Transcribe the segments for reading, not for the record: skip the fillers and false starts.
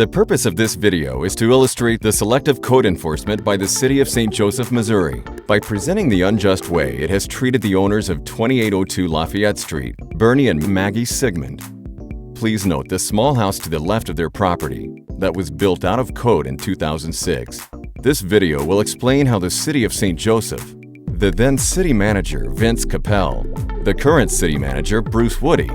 The purpose of this video is to illustrate the selective code enforcement by the City of St. Joseph, Missouri. By presenting the unjust way it has treated the owners of 2802 Lafayette Street, Bernie and Maggie Siegmund. Please note the small house to the left of their property that was built out of code in 2006. This video will explain how the City of St. Joseph, the then city manager Vince Capel, the current city manager Bruce Woody,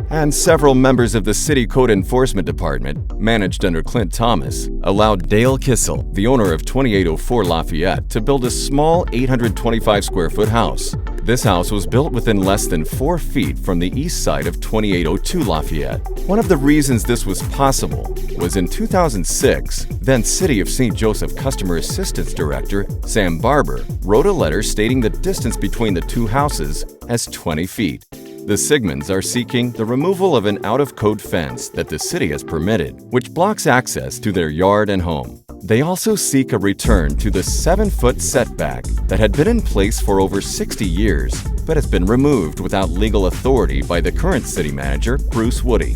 and several members of the City Code Enforcement Department, managed under Clint Thomas, allowed Dale Kissel, the owner of 2804 Lafayette, to build a small 825-square-foot house. This house was built within less than 4 feet from the east side of 2802 Lafayette. One of the reasons this was possible was in 2006, then City of St. Joseph Customer Assistance Director Sam Barber wrote a letter stating the distance between the two houses as 20 feet. The Siegmunds are seeking the removal of an out-of-code fence that the city has permitted, which blocks access to their yard and home. They also seek a return to the 7-foot setback that had been in place for over 60 years, but has been removed without legal authority by the current city manager, Bruce Woody.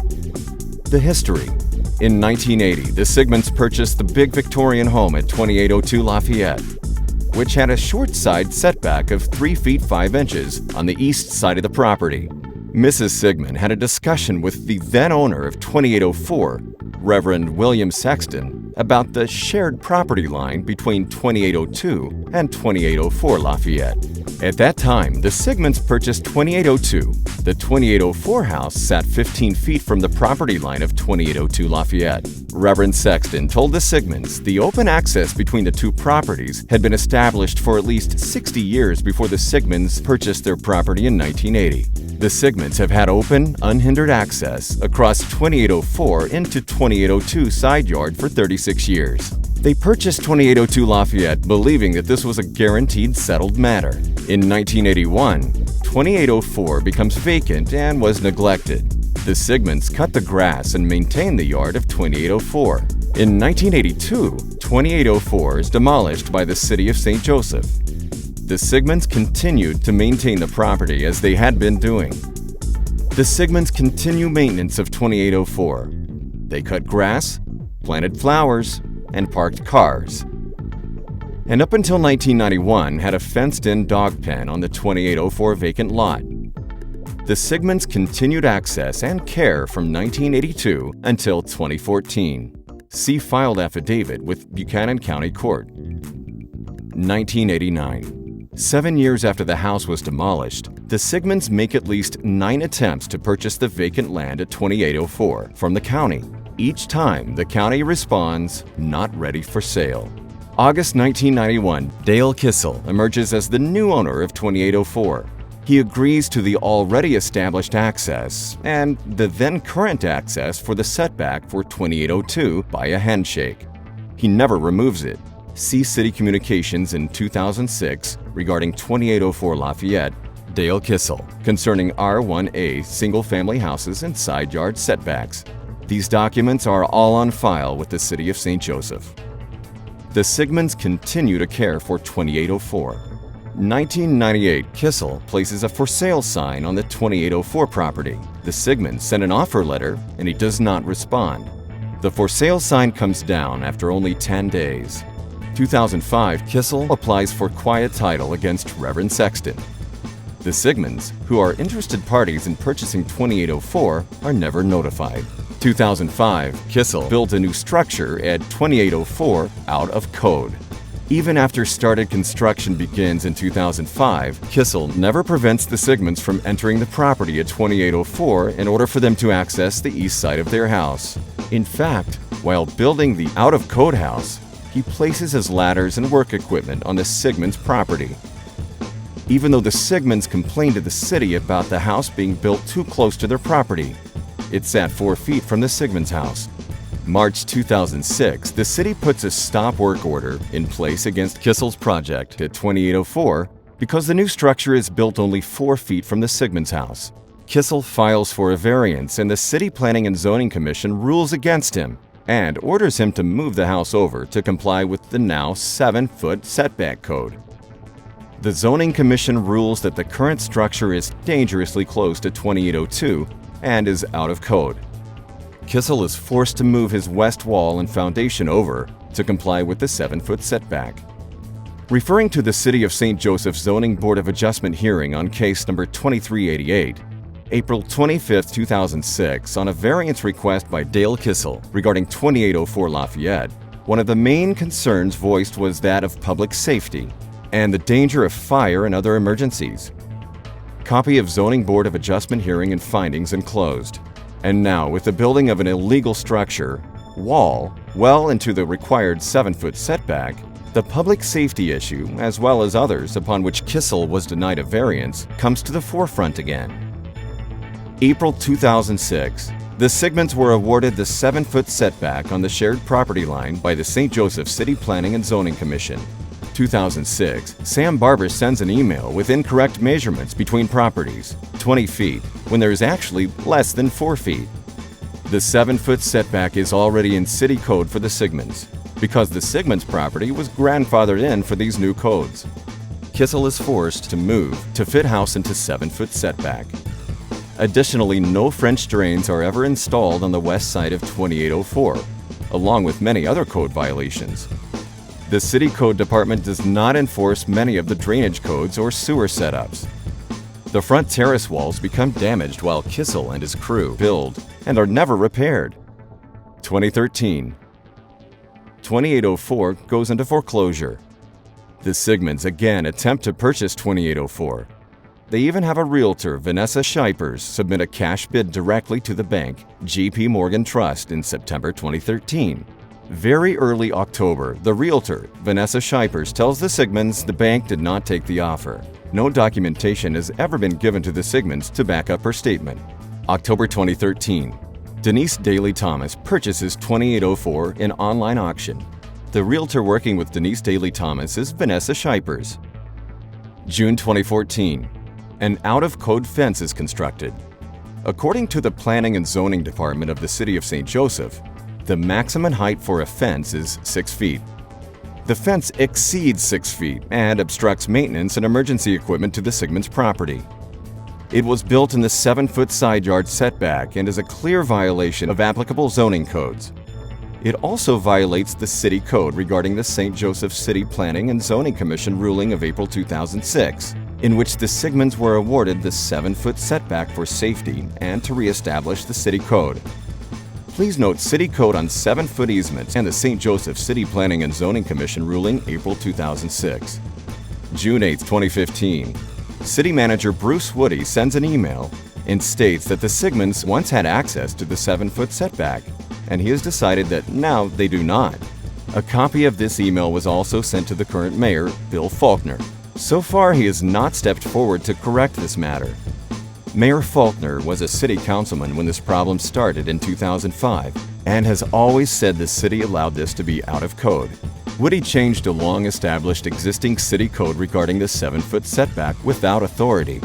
The history. In 1980, the Siegmunds purchased the big Victorian home at 2802 Lafayette, which had a short side setback of 3 feet 5 inches on the east side of the property. Mrs. Siegmund had a discussion with the then owner of 2804, Reverend William Sexton, about the shared property line between 2802 and 2804 Lafayette. At that time, the Siegmunds purchased 2802. The 2804 house sat 15 feet from the property line of 2802 Lafayette. Reverend Sexton told the Siegmunds the open access between the two properties had been established for at least 60 years before the Siegmunds purchased their property in 1980. The Siegmunds have had open, unhindered access across 2804 into 2802 side yard for 36 years. They purchased 2802 Lafayette believing that this was a guaranteed settled matter. In 1981, 2804 becomes vacant and was neglected. The Siegmunds cut the grass and maintained the yard of 2804. In 1982, 2804 is demolished by the City of St. Joseph. The Siegmunds continued to maintain the property as they had been doing. The Siegmunds continue maintenance of 2804. They cut grass, planted flowers, and parked cars. And up until 1991 had a fenced-in dog pen on the 2804 vacant lot. The Siegmunds continued access and care from 1982 until 2014. See filed affidavit with Buchanan County Court. 1989. 7 years after the house was demolished, the Siegmunds make at least 9 attempts to purchase the vacant land at 2804 from the county. Each time, the county responds, "Not ready for sale." August 1991, Dale Kissel emerges as the new owner of 2804. He agrees to the already established access and the then current access for the setback for 2802 by a handshake. He never removes it. See City Communications in 2006 regarding 2804 Lafayette, Dale Kissel, concerning R1A single-family houses and side yard setbacks. These documents are all on file with the City of St. Joseph. The Siegmunds continue to care for 2804. 1998, Kissel places a for sale sign on the 2804 property. The Siegmunds send an offer letter and he does not respond. The for sale sign comes down after only 10 days. 2005, Kissel applies for quiet title against Reverend Sexton. The Siegmunds, who are interested parties in purchasing 2804, are never notified. 2005, Kissel builds a new structure at 2804 out of code. Even after started construction begins in 2005, Kissel never prevents the Siegmunds from entering the property at 2804 in order for them to access the east side of their house. In fact, while building the out-of-code house, he places his ladders and work equipment on the Siegmunds' property. Even though the Siegmunds complained to the city about the house being built too close to their property, it sat 4 feet from the Siegmunds' house. March 2006, the city puts a stop work order in place against Kissel's project at 2804 because the new structure is built only 4 feet from the Siegmunds' house. Kissel files for a variance and the City Planning and Zoning Commission rules against him and orders him to move the house over to comply with the now 7-foot setback code. The Zoning Commission rules that the current structure is dangerously close to 2802 and is out of code. Kissel is forced to move his west wall and foundation over to comply with the 7-foot setback. Referring to the City of St. Joseph Zoning Board of Adjustment hearing on case number 2388, April 25, 2006, on a variance request by Dale Kissel regarding 2804 Lafayette, one of the main concerns voiced was that of public safety and the danger of fire and other emergencies. Copy of Zoning Board of Adjustment hearing and findings enclosed. And now, with the building of an illegal structure, wall, well into the required 7-foot setback, the public safety issue, as well as others upon which Kissel was denied a variance, comes to the forefront again. April 2006, the Siegmunds were awarded the 7-foot setback on the shared property line by the St. Joseph City Planning and Zoning Commission. 2006, Sam Barber sends an email with incorrect measurements between properties, 20 feet, when there is actually less than 4 feet. The 7-foot setback is already in city code for the Siegmunds, because the Siegmunds property was grandfathered in for these new codes. Kissel is forced to move to fit house into 7-foot setback. Additionally, no French drains are ever installed on the west side of 2804, along with many other code violations. The City Code Department does not enforce many of the drainage codes or sewer setups. The front terrace walls become damaged while Kissel and his crew build and are never repaired. 2013. 2804 goes into foreclosure. The Siegmunds again attempt to purchase 2804. They even have a realtor, Vanessa Shipers, submit a cash bid directly to the bank, J.P. Morgan Trust, in September 2013. Very early October, the realtor, Vanessa Shipers, tells the Siegmunds the bank did not take the offer. No documentation has ever been given to the Siegmunds to back up her statement. October 2013. Denise Daly Thomas purchases 2804 in online auction. The realtor working with Denise Daly Thomas is Vanessa Shipers. June 2014. An out-of-code fence is constructed. According to the Planning and Zoning Department of the City of St. Joseph, the maximum height for a fence is 6 feet. The fence exceeds 6 feet and obstructs maintenance and emergency equipment to the Siegmunds property. It was built in the 7-foot side yard setback and is a clear violation of applicable zoning codes. It also violates the City Code regarding the St. Joseph City Planning and Zoning Commission ruling of April 2006, in which the Siegmunds were awarded the 7-foot setback for safety and to reestablish the City Code. Please note City Code on 7-foot easements and the St. Joseph City Planning and Zoning Commission ruling April 2006. June 8, 2015. City Manager Bruce Woody sends an email and states that the Siegmunds once had access to the 7-foot setback, and he has decided that now they do not. A copy of this email was also sent to the current mayor, Bill Faulkner. So far, he has not stepped forward to correct this matter. Mayor Faulkner was a city councilman when this problem started in 2005 and has always said the city allowed this to be out of code. Woody changed a long-established existing city code regarding the 7-foot setback without authority.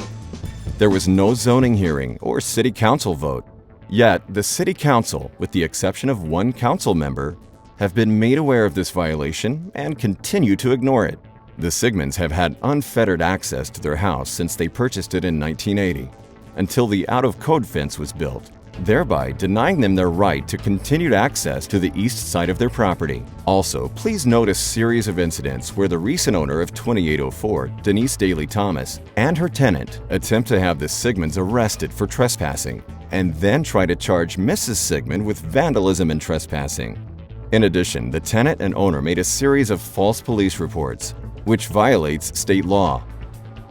There was no zoning hearing or city council vote. Yet, the city council, with the exception of one council member, have been made aware of this violation and continue to ignore it. The Siegmunds have had unfettered access to their house since they purchased it in 1980. Until the out-of-code fence was built, thereby denying them their right to continued access to the east side of their property. Also, please note a series of incidents where the recent owner of 2804, Denise Daly Thomas, and her tenant attempt to have the Siegmunds arrested for trespassing, and then try to charge Mrs. Siegmund with vandalism and trespassing. In addition, the tenant and owner made a series of false police reports, which violates state law.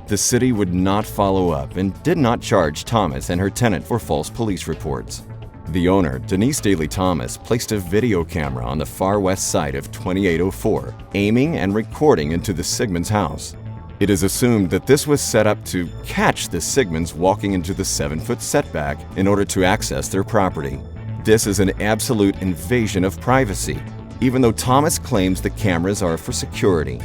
The city would not follow up and did not charge Thomas and her tenant for false police reports. The owner, Denise Daly Thomas, placed a video camera on the far west side of 2804, aiming and recording into the Siegmunds' house. It is assumed that this was set up to catch the Siegmunds walking into the 7-foot setback in order to access their property. This is an absolute invasion of privacy, even though Thomas claims the cameras are for security.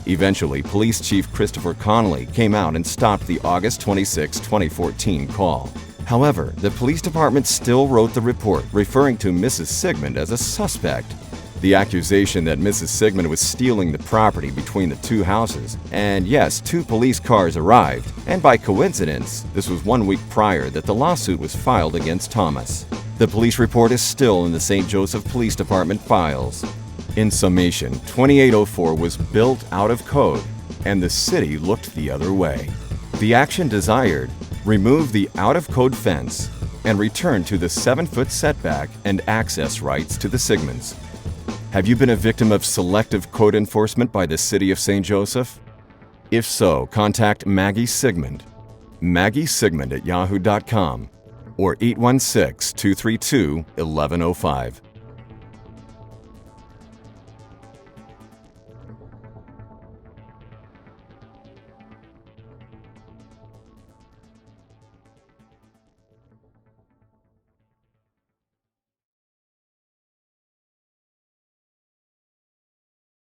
Eventually, Police Chief Christopher Connolly came out and stopped the August 26, 2014 call. However, the police department still wrote the report referring to Mrs. Siegmund as a suspect. The accusation that Mrs. Siegmund was stealing the property between the two houses, and yes, 2 police cars arrived, and by coincidence, this was 1 week prior that the lawsuit was filed against Thomas. The police report is still in the St. Joseph Police Department files. In summation, 2804 was built out of code, and the city looked the other way. The action desired: remove the out-of-code fence and return to the 7-foot setback and access rights to the Siegmunds. Have you been a victim of selective code enforcement by the City of St. Joseph? If so, contact Maggie Siegmund, Maggie Siegmund at yahoo.com, or 816-232-1105.